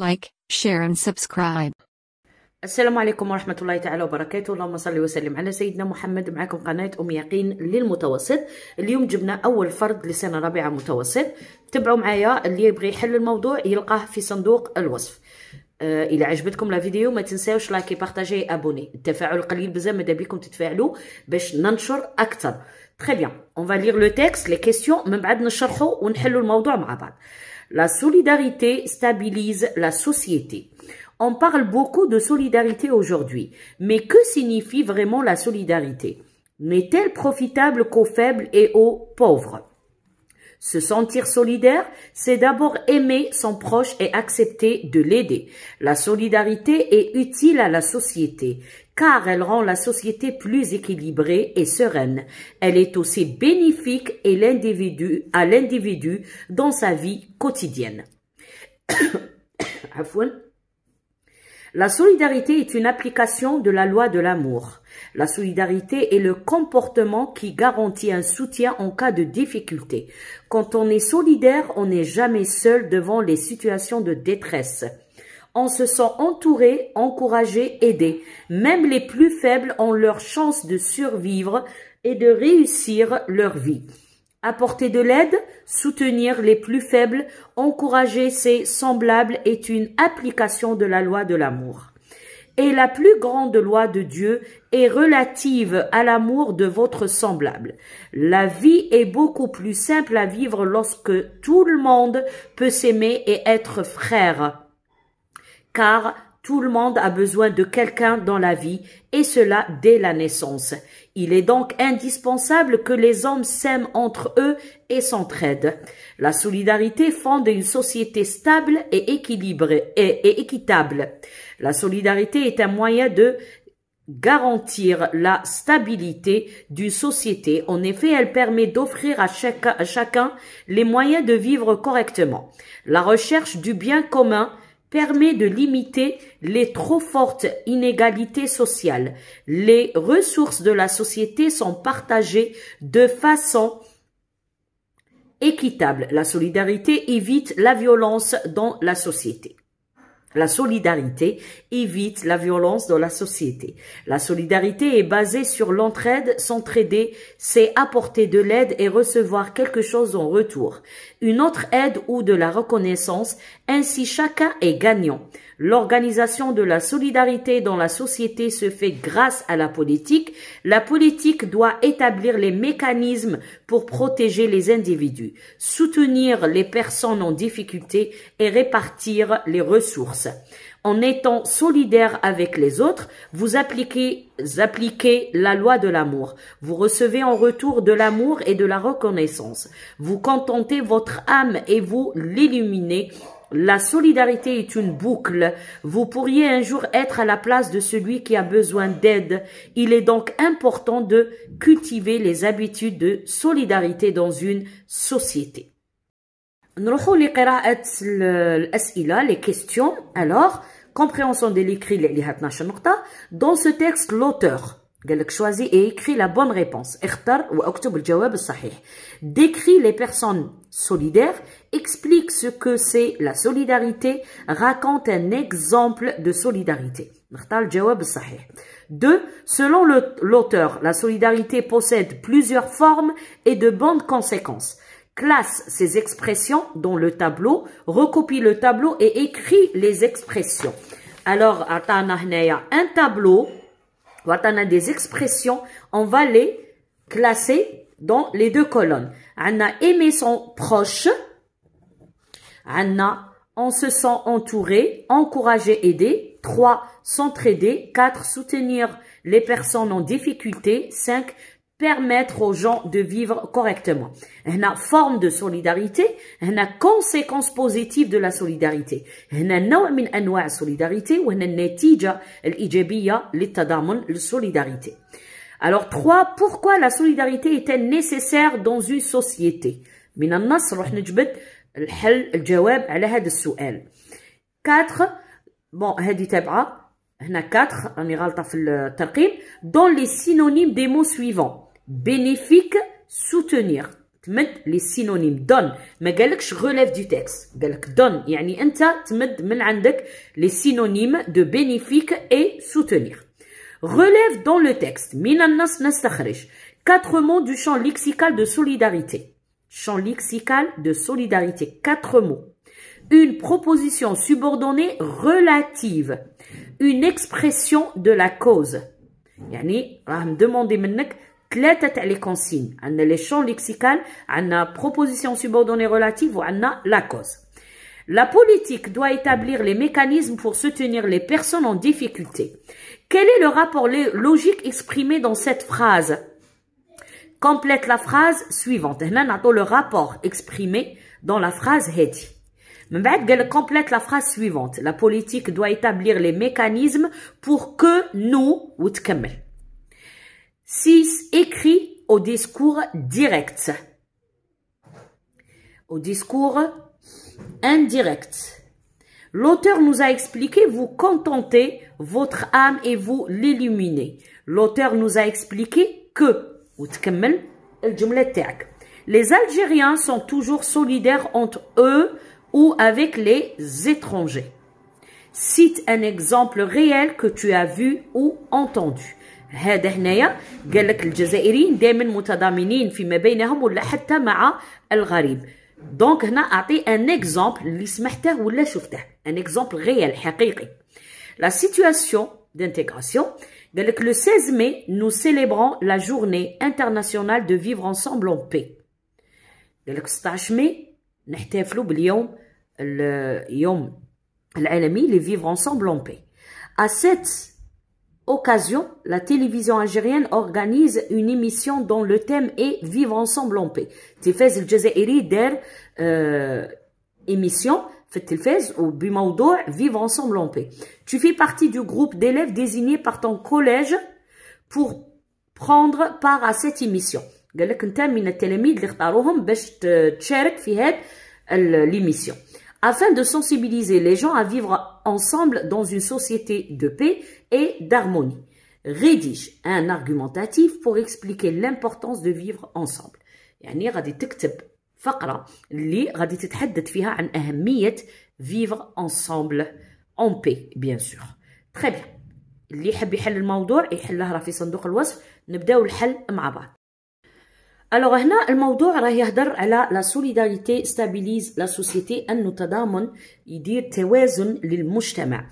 Like, share and subscribe. السلام عليكم ورحمة الله تعالى وبركاته. اللهم صل وسلم على سيدنا محمد. معكم قناة أم يقين للمتوسط. اليوم جبنا أول فرد لسنة رابعة متوسط. تبعوا معايا، اللي يبغي يحل الموضوع يلقاه في صندوق الوصف. إلى عجبتكم لا فيديو ما تنساوش لايكي بارطاجي ابوني. التفاعل قليل بزاف، ماذا بيكم تتفاعلوا باش ننشر أكثر. Très bien, on va lire le texte, les questions, من بعد نشرحوا ونحلوا الموضوع مع بعض. La solidarité stabilise la société. On parle beaucoup de solidarité aujourd'hui, mais que signifie vraiment la solidarité? N'est-elle profitable qu'aux faibles et aux pauvres? Se sentir solidaire, c'est d'abord aimer son proche et accepter de l'aider. La solidarité est utile à la société, car elle rend la société plus équilibrée et sereine. Elle est aussi bénéfique à l'individu dans sa vie quotidienne. La solidarité est une application de la loi de l'amour. La solidarité est le comportement qui garantit un soutien en cas de difficulté. Quand on est solidaire, on n'est jamais seul devant les situations de détresse. On se sent entouré, encouragé, aidé. Même les plus faibles ont leur chance de survivre et de réussir leur vie. Apporter de l'aide, soutenir les plus faibles, encourager ses semblables est une application de la loi de l'amour. Et la plus grande loi de Dieu est relative à l'amour de votre semblable. La vie est beaucoup plus simple à vivre lorsque tout le monde peut s'aimer et être frère. Car tout le monde a besoin de quelqu'un dans la vie, et cela dès la naissance. Il est donc indispensable que les hommes s'aiment entre eux et s'entraident. La solidarité fonde une société stable et équilibrée et équitable. La solidarité est un moyen de garantir la stabilité d'une société. En effet, elle permet d'offrir à chacun les moyens de vivre correctement. La recherche du bien commun permet de limiter les trop fortes inégalités sociales. Les ressources de la société sont partagées de façon équitable. La solidarité évite la violence dans la société. La solidarité évite la violence dans la société. La solidarité est basée sur l'entraide. S'entraider, c'est apporter de l'aide et recevoir quelque chose en retour. Une autre aide ou de la reconnaissance. Ainsi, chacun est gagnant. L'organisation de la solidarité dans la société se fait grâce à la politique. La politique doit établir les mécanismes pour protéger les individus, soutenir les personnes en difficulté et répartir les ressources. En étant solidaire avec les autres, vous appliquez la loi de l'amour. Vous recevez en retour de l'amour et de la reconnaissance. Vous contentez votre âme et vous l'illuminez. La solidarité est une boucle. Vous pourriez un jour être à la place de celui qui a besoin d'aide. Il est donc important de cultiver les habitudes de solidarité dans une société. نروحوا لقراءة الأسئلة les questions. Alors, compréhension de l'écrit اللي عليها 12 نقطة. Dans ce texte, l'auteur قال لك choisis et écris la bonne réponse. اختر واكتب الجواب الصحيح. Décris les personnes solidaires, explique ce que c'est la solidarité, raconte un exemple de solidarité. نختار الجواب الصحيح. 2. Selon l'auteur, la solidarité possède plusieurs formes et de bonnes conséquences. Classe ces expressions dans le tableau, recopie le tableau et écrit les expressions. Alors, عطانا هنايا un tableau, وعطانا des expressions, on va les classer dans les deux colonnes. On a aimer son proche, on a on se sent entouré, encourager, aider. 3. S'entraider. 4. Soutenir les personnes en difficulté. 5. Permettre aux gens de vivre correctement. هنا forme de solidarité. هنا conséquences positives de la solidarité. هنا نوع من أنواع السوليداريتي وهنا النتيجة الإيجابية للتضامن للسوليداريتي. Alors 3. Pourquoi la solidarité est-elle nécessaire dans une société? من النص نروح نجبد الجواب على هذا السؤال. 4. bon هذه تابعة. هنا 4 راني غلطة في الترقيم. Dans les synonymes des mots suivants. Bénéfique, soutenir. تمد لي سينونيم. دون ما قالكش relève du texte، قالك دون يعني انت تمد من عندك لي سينونيم de bénéfique et soutenir. Relève dans le texte. من النص نستخرج 4 mots du champ lexical de solidarité. Champ lexical de solidarité, 4 mots. Une proposition subordonnée relative. Une expression de la cause. يعني راهم demandé منك 3 تاع لي كونسين. عندنا لي champs lexical، عندنا proposition subordonnée relative وعندنا la cause. La politique doit établir les mécanismes pour soutenir les personnes en difficulté. Quel est le rapport logique exprimé dans cette phrase? Complète la phrase suivante. هنا نعطو le rapport exprimé dans la phrase هادي. من بعد قال complète la phrase suivante. La politique doit établir les mécanismes pour que nous وتكمل. 6. Écrit au discours direct. Au discours indirect. L'auteur nous a expliqué, vous contentez votre âme et vous l'illuminez. L'auteur nous a expliqué que وتكمل الجملة تاعك. Les Algériens sont toujours solidaires entre eux ou avec les étrangers. Cite un exemple réel que tu as vu ou entendu. هذا هنايا قال لك الجزائريين دائما متضامنين فيما بينهم ولا حتى مع الغريب. دونك هنا اعطي ان اكزامبل اللي سمعته ولا شفته، ان اكزامبل ريال حقيقي. La situation d'intégration. قال لك le 16 mai nous célébrons la journée internationale de vivre ensemble en paix. قال لك 16 ماي نحتفلوا باليوم اليوم العالمي de vivre ensemble en paix. À cette occasion, la télévision algérienne organise une émission dont le thème est vivre ensemble en paix. التلفاز الجزائري دار émission في التلفاز وبموضوع vivre ensemble en paix. Tu fais partie du groupe d'élèves désignés par ton collège pour prendre part à cette émission. قال لك انت من التلاميذ اللي اختاروهم باش تشارك في هاد l'émission. Afin de sensibiliser les gens à vivre ensemble dans une société de paix et d'harmonie. Rédige un argumentatif pour expliquer l'importance de vivre ensemble. يعني غادي تكتب فقرة اللي غادي تتحدث فيها عن أهمية vivre ensemble en paix bien sûr. Très bien. اللي يحب يحل الموضوع يحلها راه في صندوق الوصف. نبداو الحل مع بعض. Alors هنا الموضوع راه يهدر على la solidarité stabilise la société، أنه التضامن يدير توازن للمجتمع.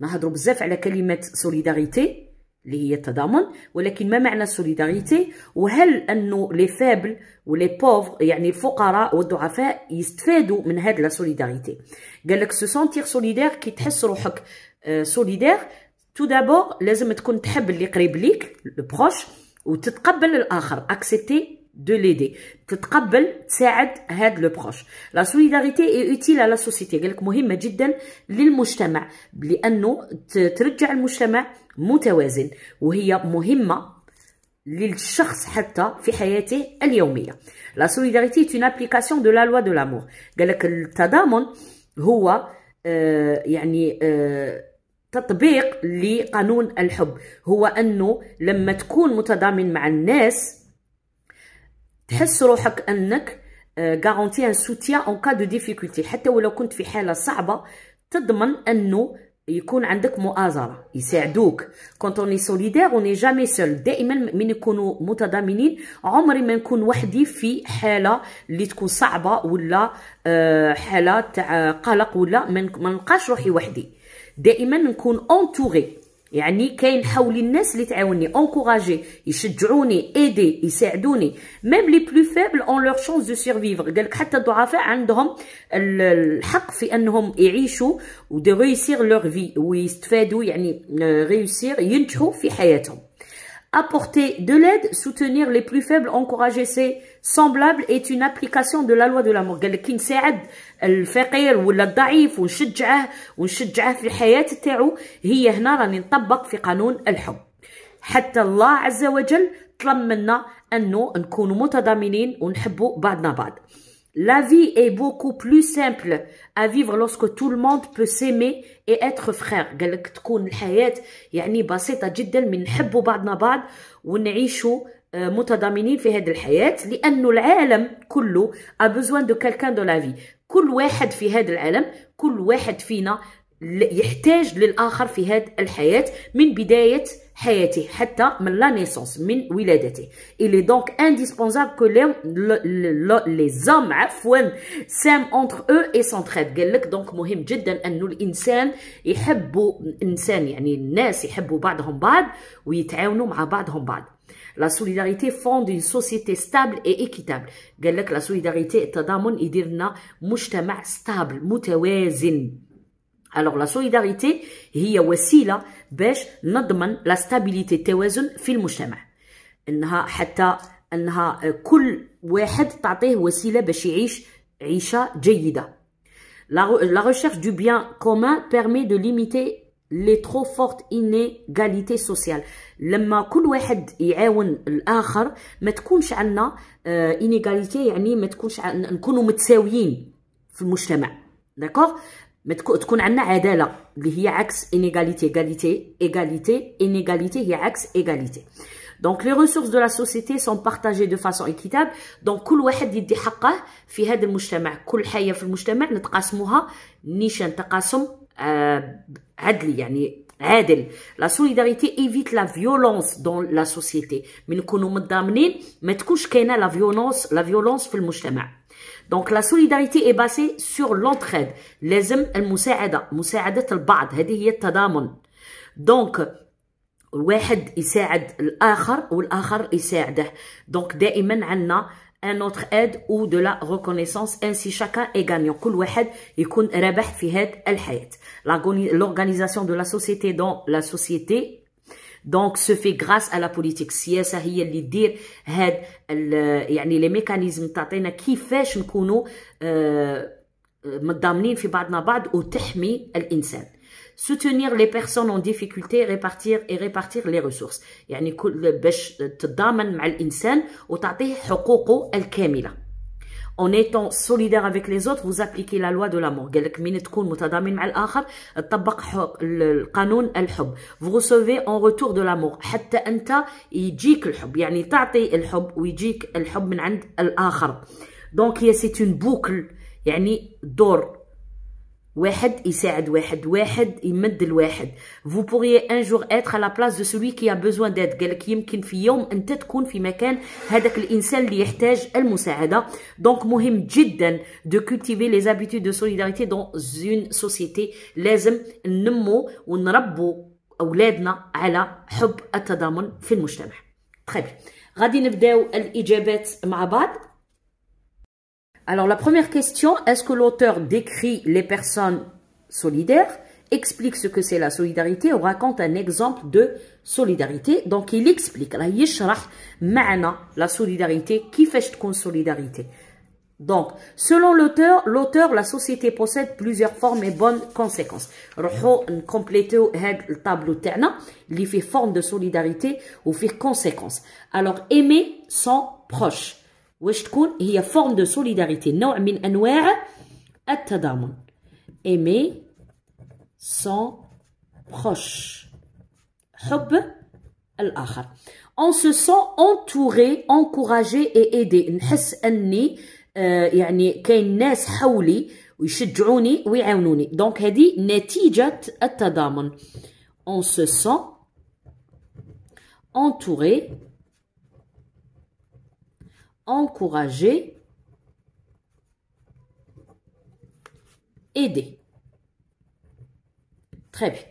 نهضروا بزاف على كلمة solidarité اللي هي التضامن، ولكن ما معنى solidarité؟ وهل أنه les faibles ولي pauvres يعني الفقراء والضعفاء يستفادوا من هاد la solidarité؟ قال لك se sentir solidaire كي تحس روحك solidaire tout d'abord لازم تكون تحب اللي قريب ليك le proche وتتقبل الآخر accepter de l'aider. تتقبل تساعد هاد لو بروش. لا سوليداريتي اي اوتيل على سوسيتي. قالك مهمه جدا للمجتمع لانه ترجع المجتمع متوازن، وهي مهمه للشخص حتى في حياته اليوميه. لا سوليداريتي est une application de la loi de l'amour. قالك التضامن هو تطبيق لقانون الحب. هو انه لما تكون متضامن مع الناس تحس روحك انك غارونتي ان سوتيان اون كا دو ديفيكولتي. حتى ولو كنت في حاله صعبه تضمن انه يكون عندك مؤازره يساعدوك. كونت اوني سوليدير اوني جامي سول. دائما من يكونوا متضامنين عمري ما نكون وحدي في حاله اللي تكون صعبه ولا حاله تاع قلق ولا ما نلقاش روحي وحدي. دائما نكون انتوري يعني كاين حولي الناس اللي تعاوني انكوراجي يشجعوني ايدي يساعدوني. ميم لي بلو فيبل اون لور شانس دو سيرفيفر. قالك حتى الضعفاء عندهم الحق في انهم يعيشوا ودو ريوسير لور في ويستفادوا يعني ريوسير ينجحوا في حياتهم. Apporter de l'aide, soutenir les plus faibles, encourager ses semblables est une application de la loi de l'amour. قال لك كي نساعد الفقير ولا الضعيف ونشجعه في الحياة تاعو هي هنا راني نطبق في قانون الحب. حتى الله عز وجل طلب منا أنه نكونوا متضامنين ونحبوا بعضنا بعض. La vie est beaucoup plus simple à vivre lorsque tout le monde peut s'aimer et être frère. قالك تكون الحياة يعني بسيطة جدا من نحبوا بعضنا بعض ونعيشوا متضامنين في هذه الحياة، لأنه العالم كله a besoin de quelqu'un dans la vie. كل واحد في هذا العالم، كل واحد فينا يحتاج للآخر في هذه الحياة من بداية حياته حتى من لا نيسونس، من ولادته. Il est donc indispensable que les hommes s'aiment entre eux et s'entraident. قال لك دونك مهم جدا انه الانسان يحبوا الانسان، يعني الناس يحبوا بعضهم بعض ويتعاونوا مع بعضهم بعض. La solidarité fonde une société stable et équitable. قال لك la solidarité التضامن يدير لنا مجتمع stable متوازن. Alors la solidarité هي وسيلة باش نضمن لا ستابيليتي التوازن في المجتمع، انها كل واحد تعطيه وسيلة باش يعيش عيشة جيدة. La recherche du bien commun permet de limiter les trop fortes inégalités sociales. لما كل واحد يعاون الآخر ما تكونش عندنا inégalité، يعني ما تكونش نكونوا متساويين في المجتمع. داكوغ، تكون عندنا عدالة اللي هي عكس inégalité. Inégalité هي عكس égalité. Donc les ressources de la société sont partagées de façon équitable. Donc كل واحد يدي حقه في هذا المجتمع، كل حاجة في المجتمع نتقاسموها نيشان تقاسم عدلي، يعني عادل. La solidarité évite la violence dans la société. من نكونوا متضامنين ما تكونش كاينة la violence في المجتمع. Donc la solidarité est basée sur l'entraide. لازم المساعدة، مساعدة البعض، هذه هي التضامن. Donc الواحد يساعد الآخر والآخر يساعده. Donc دائما عندنا un autre aide ou de la reconnaissance, ainsi chacun est gagnant. كل واحد يكون رابح في هذه الحياة. L'organisation de la société dans la société donc se fait grâce à la politique. السياسة هي اللي تدير هاد يعني لي ميكانيزم تعطينا كيفاش نكونوا متضامنين في بعضنا بعض وتحمي الإنسان. Soutenir les personnes en difficulté, répartir les ressources. يعني باش تتضامن مع الإنسان وتعطيه حقوقه الكاملة. En étant solidaire avec les autres, vous appliquez la loi de l'amour. قال لك من تكون متضامن مع الآخر تطبق القانون الحب. Vous recevez en retour de l'amour. حتى أنت يجيك الحب، يعني تعطي الحب ويجيك الحب من عند الآخر. Donc c'est une boucle، يعني دور، واحد يساعد واحد، واحد يمد الواحد. Vous pourriez un jour être à la place de celui qui a besoin d'aide. قالك يمكن في يوم انت تكون في مكان هذاك الانسان اللي يحتاج المساعده. Donc مهم جدا de cultiver les habitudes de solidarité dans une société. لازم ننمو ونربوا اولادنا على حب التضامن في المجتمع. très bien. غادي نبداو الاجابات مع بعض. Alors la première question, est-ce que l'auteur décrit les personnes solidaires, explique ce que c'est la solidarité ou raconte un exemple de solidarité? Donc il explique, là يشرح معنى la solidarité, كيفاش تكون solidarité. Donc selon l'auteur, la société possède plusieurs formes et bonnes conséquences. نروحو نكمبليتيو هاد الطابلو تاعنا اللي فيه forme de solidarité وفيه conséquences. Alors aimer son proche. واش تكون هي forme de solidarité، نوع من أنواع التضامن. aimer son proche، حب الآخر. on se sent entouré, encouragé et aidé. نحس أني يعني كاين ناس حولي ويشجعوني ويعاونوني. دونك هذه نتيجة التضامن. on se sent entouré, encourager, aider. Très bien.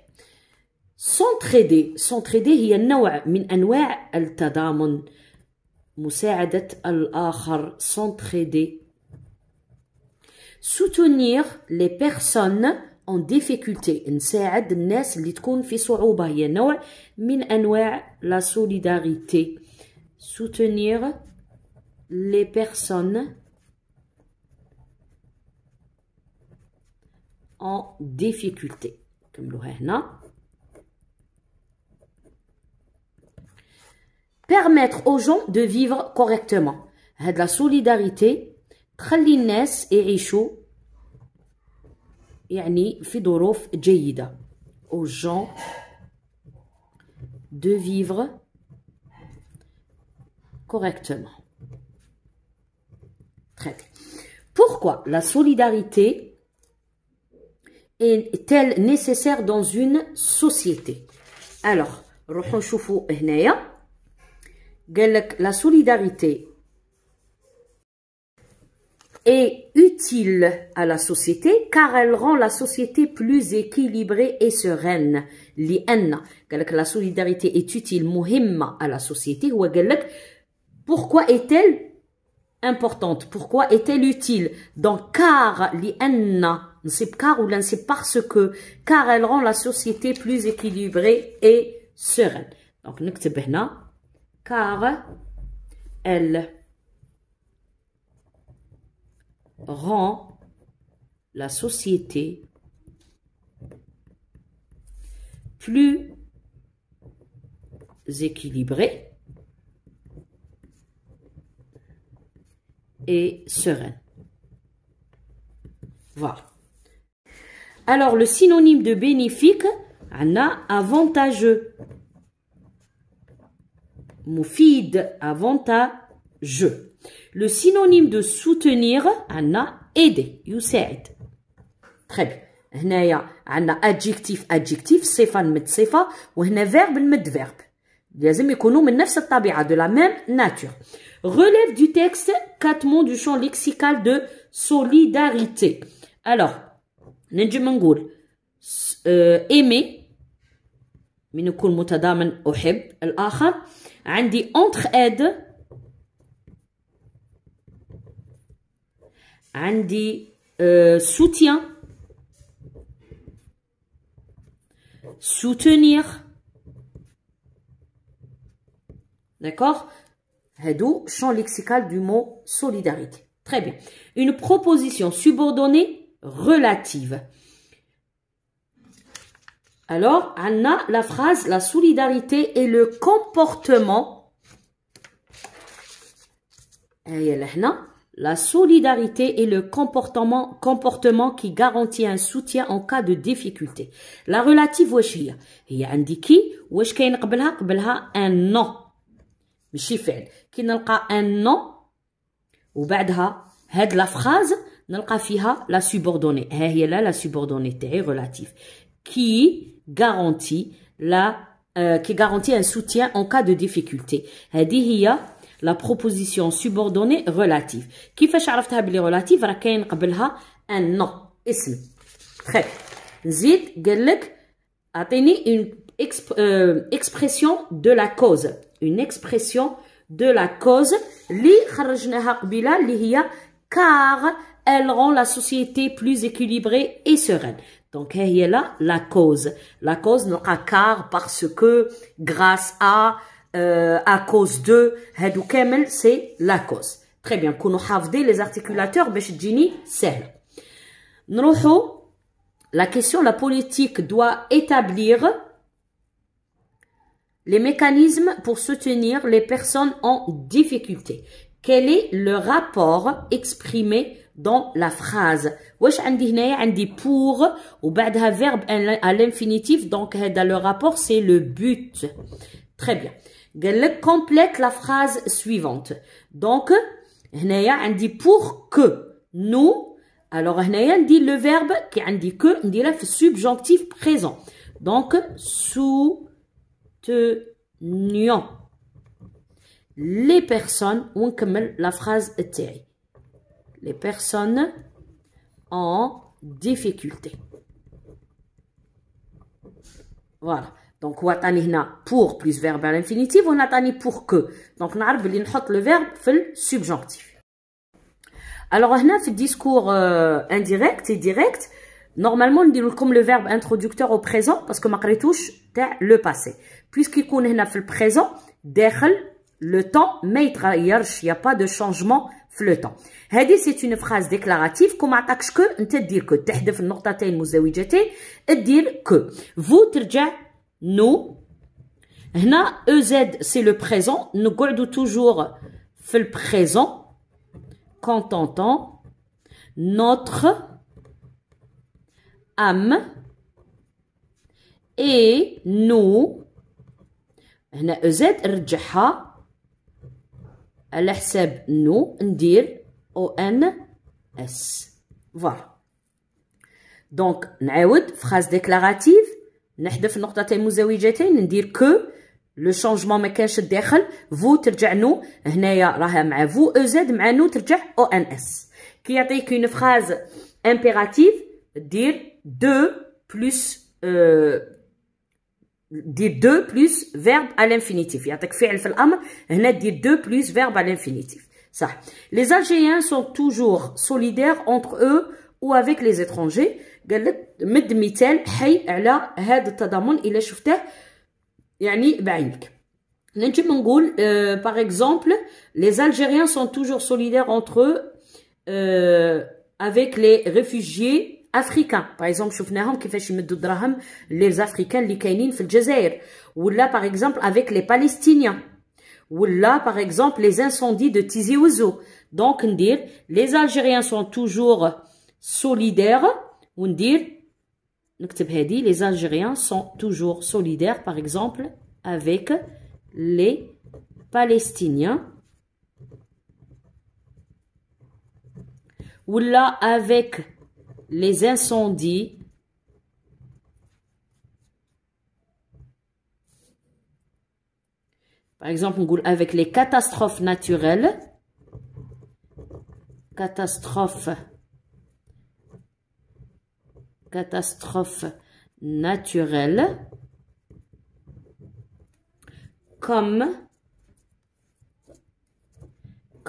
s'entraider هي نوع من أنواع التضامن، مساعدة الآخر. s'entraider. soutenir les personnes en difficulté، نساعد الناس اللي تكون في صعوبة، هي نوع من أنواع la solidarité. soutenir les personnes en difficulté. كملوها هنا. permettre aux gens de vivre correctement. هاد la solidarité تخلي الناس يعيشوا يعني في ظروف جيدة. aux gens de vivre correctement. Très bien. Pourquoi la solidarité est-elle nécessaire dans une société? Alors, روحوا نشوفوا هنايا. قال لك la solidarité est utile à la société car elle rend la société plus équilibrée et sereine. لأن قال لك la solidarité est utile مهمة à la société. هو قال لك pourquoi est-elle importante? Pourquoi est-elle utile? Donc car لأن نصيب car ou نصيب parce que car elle rend la société plus équilibrée et sereine. Donc نكتب هنا car elle rend la société plus équilibrée et sereine. Voilà. Alors, le synonyme de bénéfique, on a avantageux. Moufid, avantageux. Le synonyme de soutenir, on a aider. يساعد. Très bien. هنايا عندنا adjectif adjectif صفة نمد صفة وهنا verbe نمد verbe. لازم يكونوا من نفس الطبيعة de la même nature. Relève du texte 4 mots du champ lexical de solidarité. Alors, نجم نقول aimer من يكون متضامن أحب الآخر. عندي entraide. عندي soutien. Soutenir. D'accord? Hadou, champ lexical du mot solidarité. Très bien. Une proposition subordonnée relative. Alors, on a la phrase la solidarité est le comportement. La solidarité est le comportement qui garantit un soutien en cas de difficulté. La relative واش هي عندي كي واش كاين قبلها un nom ماشي فعل. كي نلقى un nom وبعدها هاد لا phrase نلقى فيها la subordonnée. ها هي لا subordonnée تاعي relative qui garantit un soutien en cas de difficulté. هذه هي la proposition subordonnée relative. كيفاش عرفتها بلي relative؟ راه كاين قبلها un nom اسم. très نزيد قال لك اعطيني une expression de la cause. une expression de la cause اللي خرجناها قبيله اللي هي car elle rend la société plus équilibrée et sereine. Donc هي là la cause. La cause نلقى car parce que grâce à cause de هادو كامل c'est la cause. Très bien. كونوا حافظين les articulateurs باش تجيني سهله. نروحوا la question la politique doit établir les mécanismes pour soutenir les personnes en difficulté. Quel est le rapport exprimé dans la phrase? واش عندي هنايا عندي pour وبعدها verbe à l'infinitif. Donc هذا le rapport c'est le but. Très bien. قال لك complète la phrase suivante. Donc هنايا عندي pour que nous. Alors هنايا ندير le verbe qui عندي que نديرها في subjonctif présent. Donc soutenions les personnes ونكمل la phrase تاعي. Les personnes en difficulté. Voilà. Donc وعطاني هنا pour plus verbe à l'infinitif ونعطاني pour que. Donc نعرف بلي نحط le verbe في السبجونكتيف. Alors هنا في الديسكور indirect et direct normalement نديرو لكم le verbe introducteur au présent parce que ما قريتوش تاع le passé. puisqu'يكون هنا في البريزون داخل le temps ما يتغيرش. y a pas de changement في le temps. هذه c'est une phrase déclarative كون ما عطاكش que انت دير que تحذف النقطتين المزدوجتين دير que. vous ترجع nous. هنا EZ c'est le présent. نقعدو toujours في le présent quand on entend notre âme et nous. هنا EZ رجعها على حساب نو ندير ONS. فوالا. دونك نعاود phrase déclarative نحذف النقطتين المزدوجتين ندير كو لو شونجمون ما كانش الداخل فو ترجع نو هنايا راها مع فو او زد مع نو ترجع ONS. كي يعطيك اون phrase impérative دير دو بلس دير دو بلس فيرب à l'infinitif. يعطيك فعل في الامر هنا دير دو بلس فيرب à l'infinitif. صح. Les Algériens sont toujours solidaires entre eux ou avec les étrangers. قال لك مد مثال حي على هذا التضامن الا شفته يعني بعينك. نجم نقول par exemple les Algériens sont toujours solidaires entre eux avec les réfugiés africains. par exemple شفناهم كيفاش يمدوا الدراهم les africains اللي كاينين في الجزائر. ولا par exemple avec les Palestiniens. ولا par exemple les incendies de Tizi Ouzou. donc ندير les Algériens sont toujours solidaires وندير نكتب هذه les Algériens sont toujours solidaires par exemple avec les Palestiniens ولا avec les incendies par exemple نقول avec les catastrophes naturelles catastrophes naturelles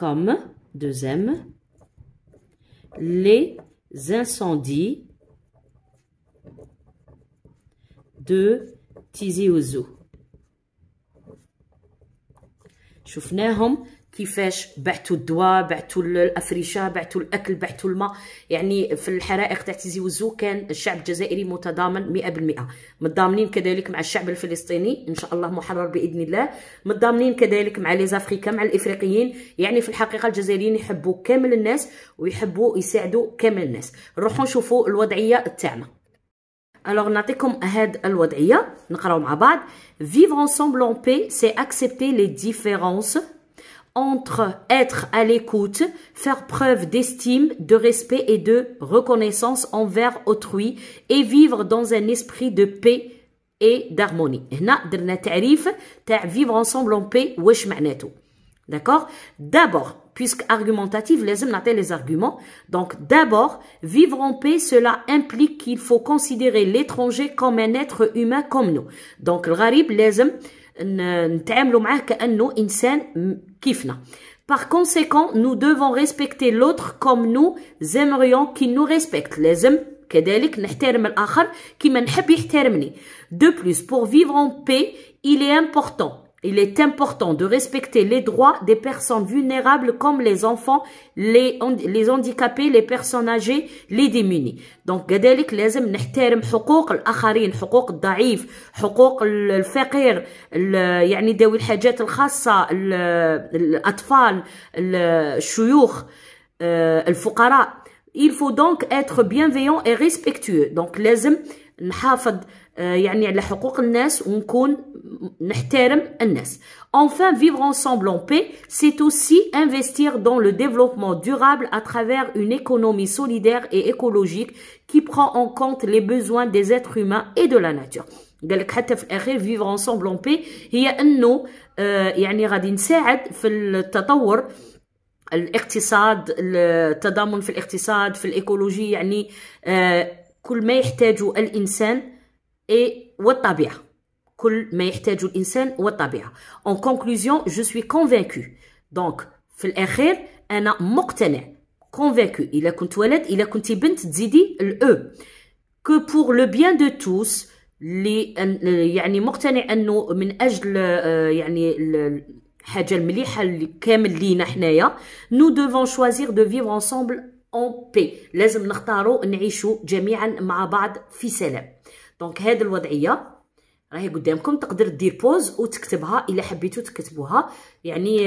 comme deuxième les incendies de Tizi Ouzou. شفناهم كيفاش بعتوا الدواء بعتوا الافرشه بعتوا الاكل بعتوا الماء. يعني في الحرائق تاع تيزي وزو كان الشعب الجزائري متضامن 100%. متضامنين كذلك مع الشعب الفلسطيني ان شاء الله محرر باذن الله. متضامنين كذلك مع ليزافريكا مع الافريقيين. يعني في الحقيقه الجزائريين يحبوا كامل الناس ويحبوا يساعدوا كامل الناس. نروحوا نشوفوا الوضعيه تاعنا. Alors نعطيكم هاد الوضعيه نقراو مع بعض. Vivre ensemble en paix, c'est accepter les différences entre être à l'écoute, faire preuve d'estime, de respect et de reconnaissance envers autrui et vivre dans un esprit de paix et d'harmonie. هنا درنا تعريف تاع vivre ensemble en paix واش معناته. D'accord? D'abord, puisque argumentative, لازم نعطي les arguments. Donc, d'abord, vivre en paix, cela implique qu'il faut considérer l'étranger comme un être humain comme nous. Donc, الغريب لازم نتعاملوا معاه كأنه إنسان كيفنا. Par conséquent, nous devons respecter l'autre comme nous aimerions qu'il nous respecte. لازم كذلك نحترم الآخر كما نحب يحترمني. De plus, pour vivre en paix, il est important de respecter les droits des personnes vulnérables comme les enfants, les handicapés, les personnes âgées, les démunis. Donc كذلك لازم نحترم حقوق الآخرين، حقوق الضعيف، حقوق الفقير، يعني ذوي الحاجات الخاصة، الأطفال، الشيوخ، الفقراء. Il faut donc être bienveillant et respectueux. Donc لازم نحافظ يعني على حقوق الناس ونكون نحترم الناس. Enfin, vivre ensemble en paix, c'est aussi investir dans le développement durable à travers une économie solidaire et écologique qui prend en compte les besoins des êtres humains et de la nature. قال لك حتى في الأخير vivre ensemble en paix هي أنه يعني غادي نساعد في التطور الاقتصاد، التضامن في الاقتصاد، في الإيكولوجي، يعني كل ما يحتاجه الإنسان والطبيعة. كل ما يحتاجه الإنسان والطبيعة. En conclusion, je suis convaincu. Donc في الأخير أنا مقتنع. Convaincu. إلا كنت ولد، إلا كنت بنت تزيدي الأو. Que pour le bien de tous. يعني مقتنع أنه من أجل يعني الحاجة المليحة اللي كامل لينا حنايا. Nous devons choisir de vivre ensemble en paix. لازم نختاروا نعيشوا جميعا مع بعض في سلام. دونك هذه الوضعيه راهي قدامكم، تقدر دير بوز وتكتبها الا حبيتوا تكتبوها. يعني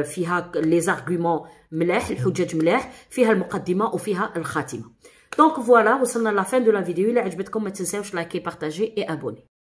فيها لي زارغومون ملاح، الحجج ملاح، فيها المقدمه وفيها الخاتمه. دونك فوالا وصلنا لا فين دو لا فيديو. الا عجبتكم ما تنساوش لايكي بارطاجي اي ابوني.